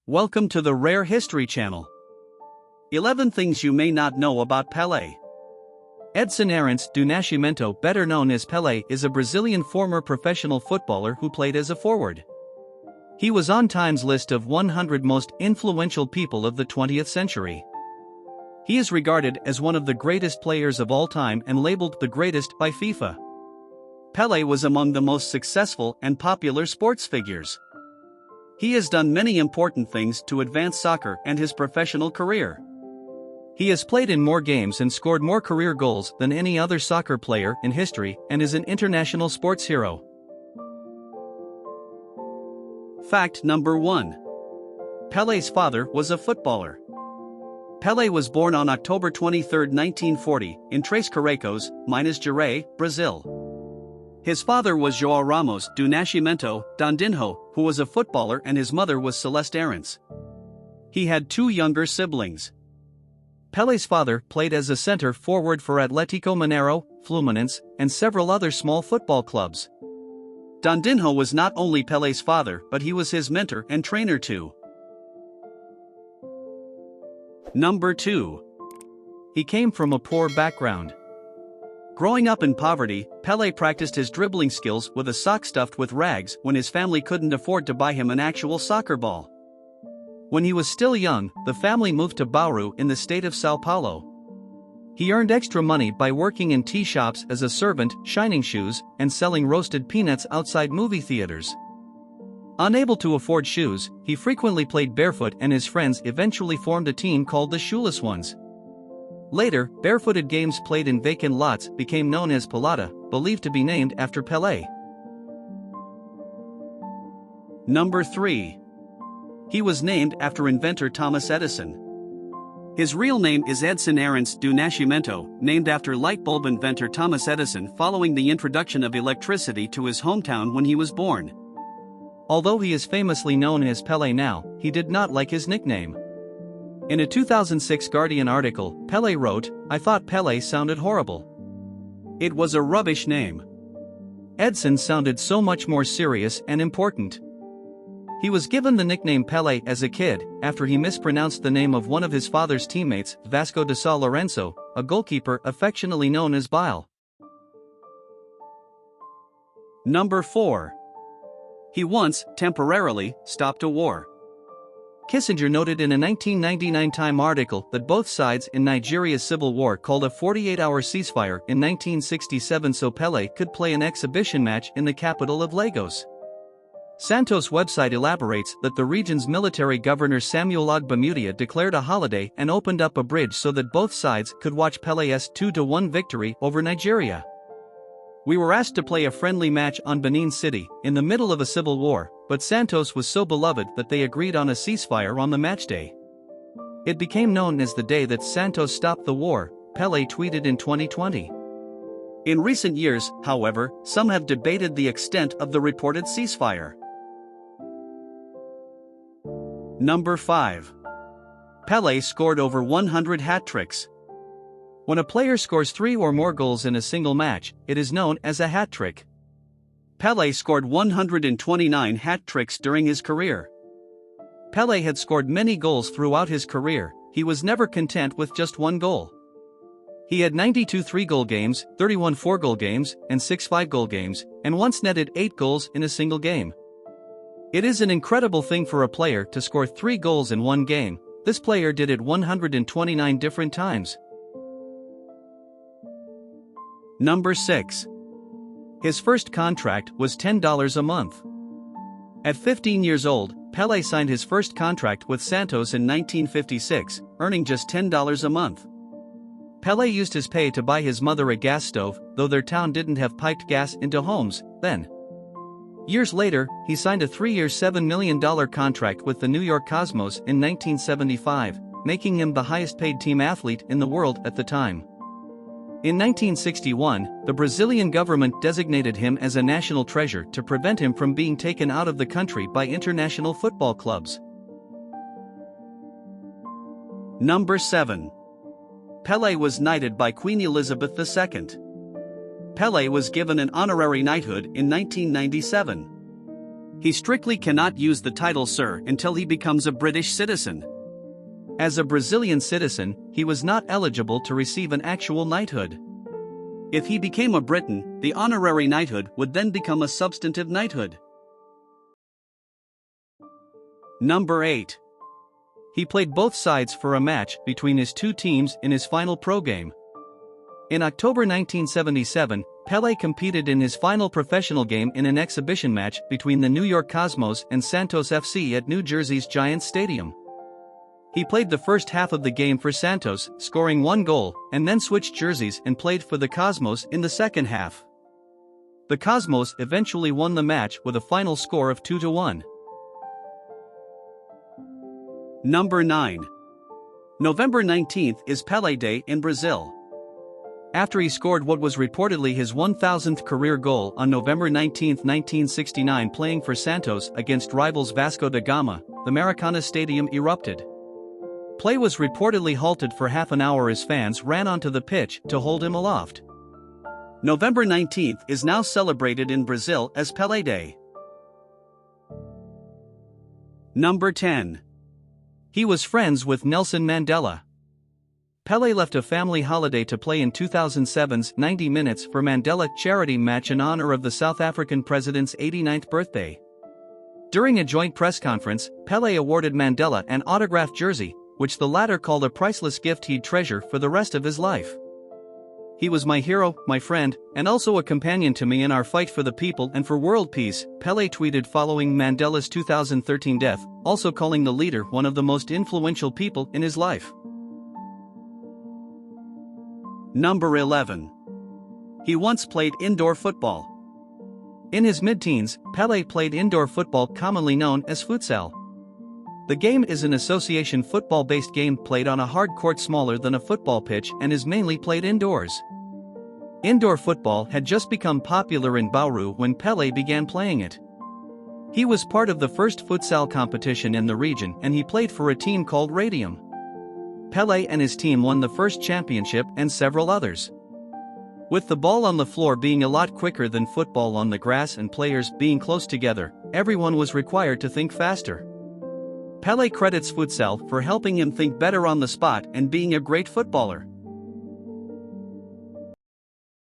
Welcome to the Rare History Channel. 11 Things You May Not Know About Pele. Edson Arantes do Nascimento, better known as Pele, is a Brazilian former professional footballer who played as a forward. He was on Time's list of 100 most influential people of the 20th century. He is regarded as one of the greatest players of all time and labeled the greatest by FIFA. Pele was among the most successful and popular sports figures. He has done many important things to advance soccer and his professional career. He has played in more games and scored more career goals than any other soccer player in history and is an international sports hero. Fact number 1. Pele's father was a footballer. Pele was born on October 23, 1940, in Três Corações, Minas Gerais, Brazil. His father was João Ramos do Nascimento Dondinho, who was a footballer, and his mother was Celeste Arantes. He had two younger siblings. Pele's father played as a center forward for Atlético Mineiro, Fluminense, and several other small football clubs. Dondinho was not only Pele's father, but he was his mentor and trainer too. Number 2. He came from a poor background. Growing up in poverty, Pele practiced his dribbling skills with a sock stuffed with rags when his family couldn't afford to buy him an actual soccer ball. When he was still young, the family moved to Bauru in the state of São Paulo. He earned extra money by working in tea shops as a servant, shining shoes, and selling roasted peanuts outside movie theaters. Unable to afford shoes, he frequently played barefoot, and his friends eventually formed a team called the Shoeless Ones. Later, barefooted games played in vacant lots became known as pelada, believed to be named after Pele. Number 3. He was named after inventor Thomas Edison. His real name is Edson Arantes do Nascimento, named after light bulb inventor Thomas Edison following the introduction of electricity to his hometown when he was born. Although he is famously known as Pele now, he did not like his nickname. In a 2006 Guardian article, Pele wrote, "I thought Pele sounded horrible. It was a rubbish name. Edson sounded so much more serious and important." He was given the nickname Pele as a kid, after he mispronounced the name of one of his father's teammates, Vasco de São Lourenço, a goalkeeper affectionately known as Bile. Number 4. He once, temporarily, stopped a war. Kissinger noted in a 1999 Time article that both sides in Nigeria's civil war called a 48-hour ceasefire in 1967 so Pele could play an exhibition match in the capital of Lagos. Santos' website elaborates that the region's military governor Samuel Ogbamudia declared a holiday and opened up a bridge so that both sides could watch Pele's 2-1 victory over Nigeria. "We were asked to play a friendly match on Benin City, in the middle of a civil war, but Santos was so beloved that they agreed on a ceasefire on the match day. It became known as the day that Santos stopped the war," Pele tweeted in 2020. In recent years, however, some have debated the extent of the reported ceasefire. Number 5. Pele scored over 100 hat tricks. When a player scores 3 or more goals in a single match, it is known as a hat trick. Pele scored 129 hat tricks during his career. Pele had scored many goals throughout his career. He was never content with just one goal. He had 92 3-goal games, 31 4-goal games, and 6 5-goal games, and once netted 8 goals in a single game. It is an incredible thing for a player to score 3 goals in one game. This player did it 129 different times. Number 6. His first contract was $10 a month. At 15 years old, Pele signed his first contract with Santos in 1956, earning just $10 a month. Pele used his pay to buy his mother a gas stove, though their town didn't have piped gas into homes then. Years later, he signed a 3-year $7 million contract with the New York Cosmos in 1975, making him the highest-paid team athlete in the world at the time. In 1961, the Brazilian government designated him as a national treasure to prevent him from being taken out of the country by international football clubs. Number 7. Pele was knighted by Queen Elizabeth II. Pele was given an honorary knighthood in 1997. He strictly cannot use the title Sir until he becomes a British citizen. As a Brazilian citizen, he was not eligible to receive an actual knighthood. If he became a Briton, the honorary knighthood would then become a substantive knighthood. Number 8. He played both sides for a match between his two teams in his final pro game. In October 1977, Pele competed in his final professional game in an exhibition match between the New York Cosmos and Santos FC at New Jersey's Giants Stadium. He played the first half of the game for Santos, scoring 1 goal, and then switched jerseys and played for the Cosmos in the second half. The Cosmos eventually won the match with a final score of 2-1. Number 9. November 19th is Pele Day in Brazil. After he scored what was reportedly his 1,000th career goal on November 19, 1969 playing for Santos against rivals Vasco da Gama, the Maracanã Stadium erupted. Play was reportedly halted for half an hour as fans ran onto the pitch to hold him aloft. November 19th is now celebrated in Brazil as Pele Day. Number 10. He was friends with Nelson Mandela. Pele left a family holiday to play in 2007's 90 Minutes for Mandela charity match in honor of the South African president's 89th birthday. During a joint press conference, Pele awarded Mandela an autographed jersey, which the latter called a priceless gift he'd treasure for the rest of his life. "He was my hero, my friend, and also a companion to me in our fight for the people and for world peace," Pele tweeted following Mandela's 2013 death, also calling the leader one of the most influential people in his life. Number 11. He once played indoor football. In his mid-teens, Pele played indoor football, commonly known as futsal. The game is an association football-based game played on a hard court smaller than a football pitch and is mainly played indoors. Indoor football had just become popular in Bauru when Pele began playing it. He was part of the first futsal competition in the region and he played for a team called Radium. Pele and his team won the first championship and several others. With the ball on the floor being a lot quicker than football on the grass and players being close together, everyone was required to think faster. Pele credits futsal for helping him think better on the spot and being a great footballer.